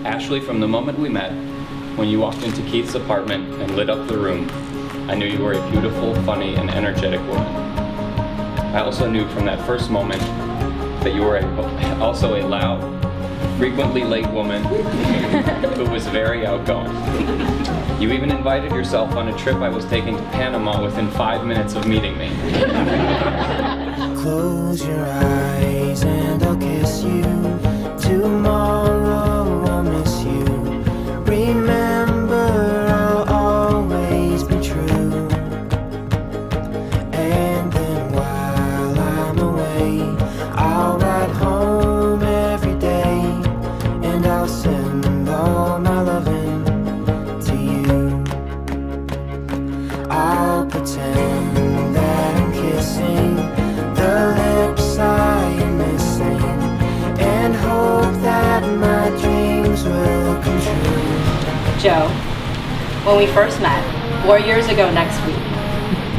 Ashley, from the moment we met, when you walked into Keith's apartment and lit up the room, I knew you were a beautiful, funny, and energetic woman. I also knew from that first moment that you were also a loud, frequently late woman who was very outgoing. You even invited yourself on a trip I was taking to Panama within 5 minutes of meeting me. Close your eyes and I'll kiss you. Tomorrow I'll miss you. Remember, I'll always be true. And then while I'm away, I'll ride home every day, and I'll send all my loving to you. I'll pretend that I'm kissing the lips I am missing, and hope that my dreams will come true. Joe, when we first met, 4 years ago next week,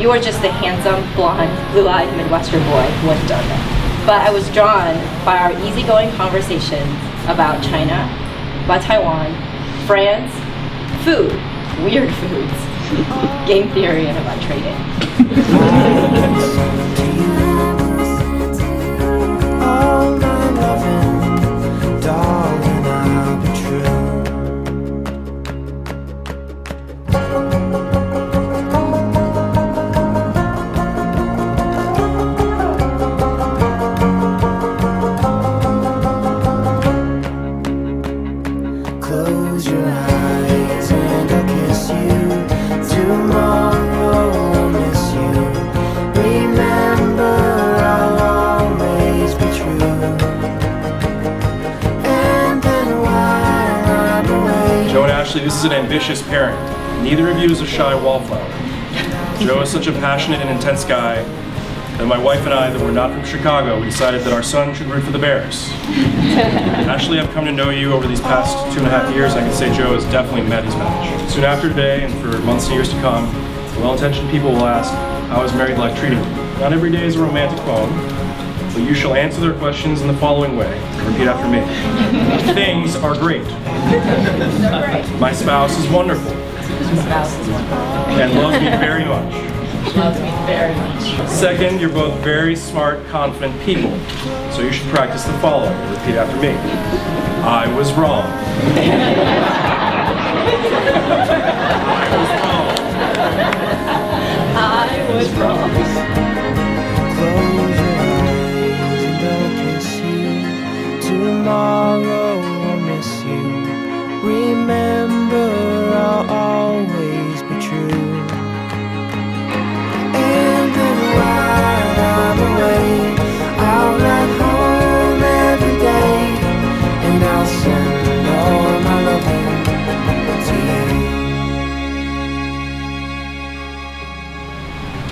you were just a handsome, blonde, blue-eyed Midwestern boy who went to Dartmouth. But I was drawn by our easygoing conversations about China, about Taiwan, France, food, weird foods, game theory, and about trading. All my loving, darling, I'll be true. Close your eyes and I'll kiss you. Tomorrow I'll miss you. Remember, I'll always be true. And then while I'm away, Joe and Ashley, this is an ambitious parent. Neither of you is a shy wallflower. Joe is such a passionate and intense guy that my wife and I, that were not from Chicago, we decided that our son should root for the Bears. Ashley, I've come to know you over these past 2.5 years. I can say Joe has definitely met his match. Soon after today, and for months and years to come, well-intentioned people will ask, how is married life treating you? Not every day is a romantic poem, but you shall answer their questions in the following way. Repeat after me. Things are great. My spouse is wonderful. And loves me very much. Loves me very much. Second, you're both very smart, confident people, so you should practice the following. Repeat after me. I was wrong. I was wrong. close your eyes and I'll kiss you. Tomorrow I'll miss you. Remember, I'll always be true. And then while I'm away, I'll ride home every day, and I'll send all my loving to you.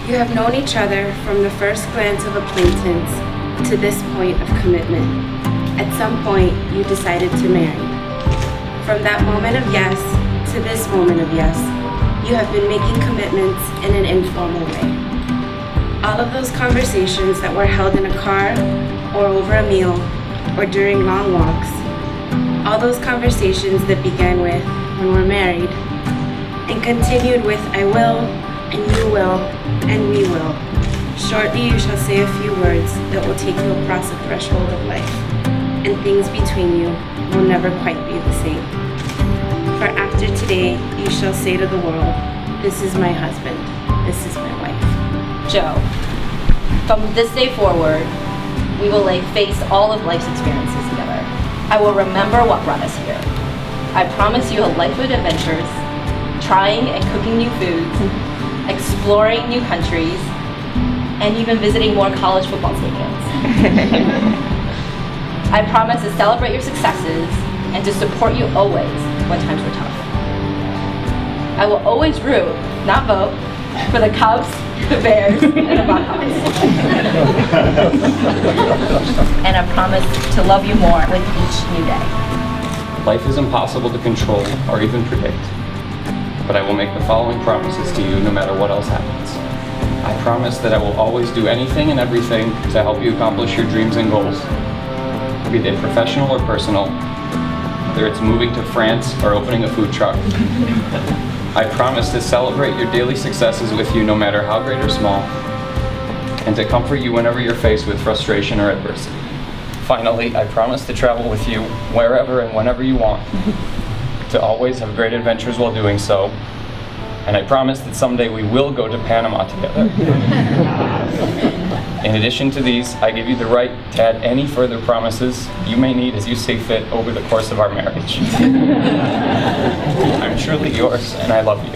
You have known each other from the first glance of acquaintance to this point of commitment. At some point, you decided to marry. From that moment of yes to this moment of yes, you have been making commitments in an informal way. All of those conversations that were held in a car or over a meal or during long walks, all those conversations that began with when we're married and continued with I will and you will and we will. Shortly you shall say a few words that will take you across the threshold of life, and things between you will never quite be the same. For after today you shall say to the world, this is my husband, this is my wife. Joe, from this day forward, we will lay face all of life's experiences together. I will remember what brought us here. I promise you a life of adventures, trying and cooking new foods, exploring new countries, and even visiting more college football stadiums. I promise to celebrate your successes and to support you always when times were tough. I will always root, not vote, for the Cubs, the Bears, and the Buckeyes. And I promise to love you more with each new day. Life is impossible to control or even predict, but I will make the following promises to you no matter what else happens. I promise that I will always do anything and everything to help you accomplish your dreams and goals, be they professional or personal, whether it's moving to France or opening a food truck. I promise to celebrate your daily successes with you no matter how great or small, and to comfort you whenever you're faced with frustration or adversity. Finally, I promise to travel with you wherever and whenever you want, to always have great adventures while doing so, and I promise that someday we will go to Panama together. In addition to these, I give you the right to add any further promises you may need as you see fit over the course of our marriage. I'm truly yours, and I love you.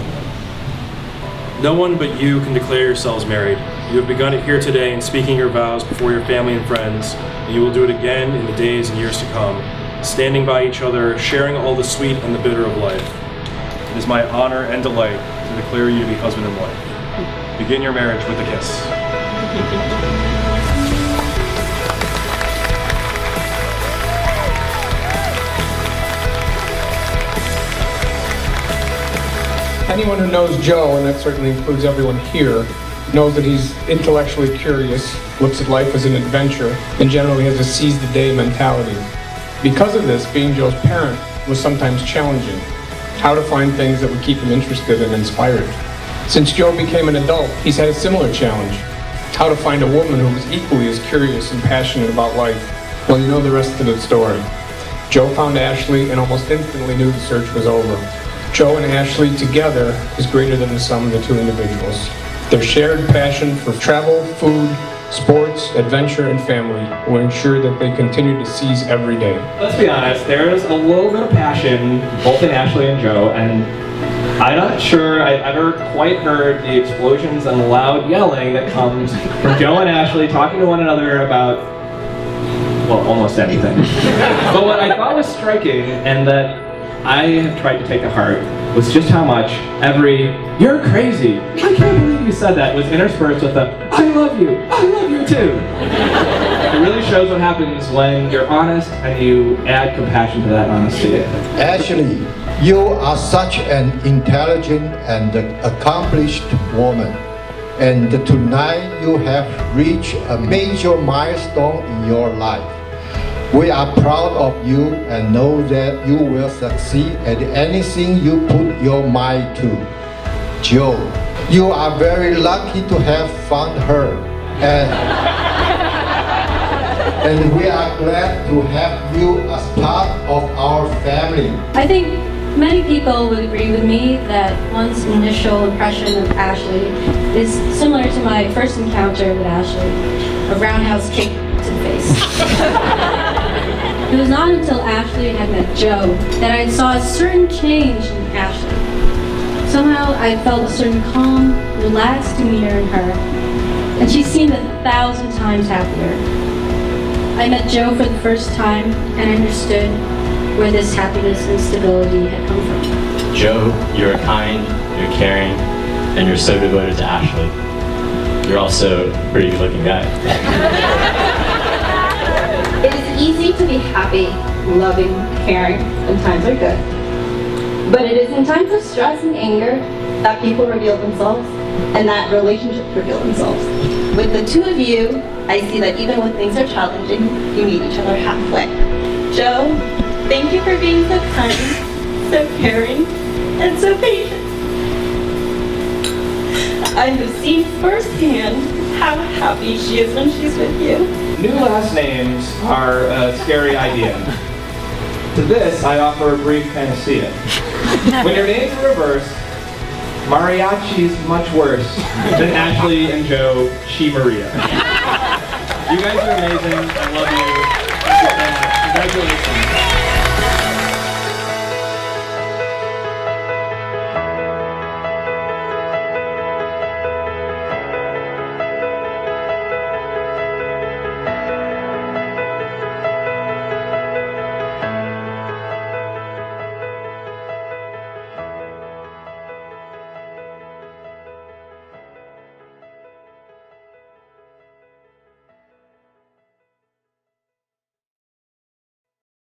No one but you can declare yourselves married. You have begun it here today in speaking your vows before your family and friends, and you will do it again in the days and years to come, standing by each other, sharing all the sweet and the bitter of life. It is my honor and delight to declare you to be husband and wife. Begin your marriage with a kiss. Anyone who knows Joe, and that certainly includes everyone here, knows that he's intellectually curious, looks at life as an adventure, and generally has a seize-the-day mentality. Because of this, being Joe's parent was sometimes challenging. How to find things that would keep him interested and inspired. Since Joe became an adult, he's had a similar challenge. How to find a woman who was equally as curious and passionate about life. Well, you know the rest of the story. Joe found Ashley and almost instantly knew the search was over. Joe and Ashley together is greater than the sum of the two individuals. Their shared passion for travel, food, sports, adventure, and family will ensure that they continue to seize every day. Let's be honest, there's a little bit of passion both in Ashley and Joe, and I'm not sure I've ever quite heard the explosions and loud yelling that comes from Joe and Ashley talking to one another about, well, almost anything. But what I thought was striking, and that I have tried to take to heart, was just how much every "you're crazy, I can't believe you said that" was interspersed with a "I love you too." It really shows what happens when you're honest and you add compassion to that honesty. Ashley, you are such an intelligent and accomplished woman. And tonight you have reached a major milestone in your life. We are proud of you and know that you will succeed at anything you put your mind to. Joe, you are very lucky to have found her. And we are glad to have you as part of our family. I think many people would agree with me that one's initial impression of Ashley is similar to my first encounter with Ashley, a roundhouse kick to the face. It was not until Ashley had met Joe that I saw a certain change in Ashley. Somehow I felt a certain calm, relaxed demeanor in her, and she seemed 1,000 times happier. I met Joe for the first time and I understood where this happiness and stability had come from. Joe, you're kind, you're caring, and you're so devoted to Ashley. You're also a pretty good looking guy. It is easy to be happy, loving, caring when times are good. But it is in times of stress and anger that people reveal themselves and that relationships reveal themselves. With the two of you, I see that even when things are challenging, you meet each other halfway. Joe, thank you for being so kind, so caring, and so patient. I have seen firsthand how happy she is when she's with you. New last names are a scary idea. To this, I offer a brief panacea. When your names are reversed, mariachi's much worse than Ashley and Joe, She Maria. You guys are amazing. I love you. Congratulations.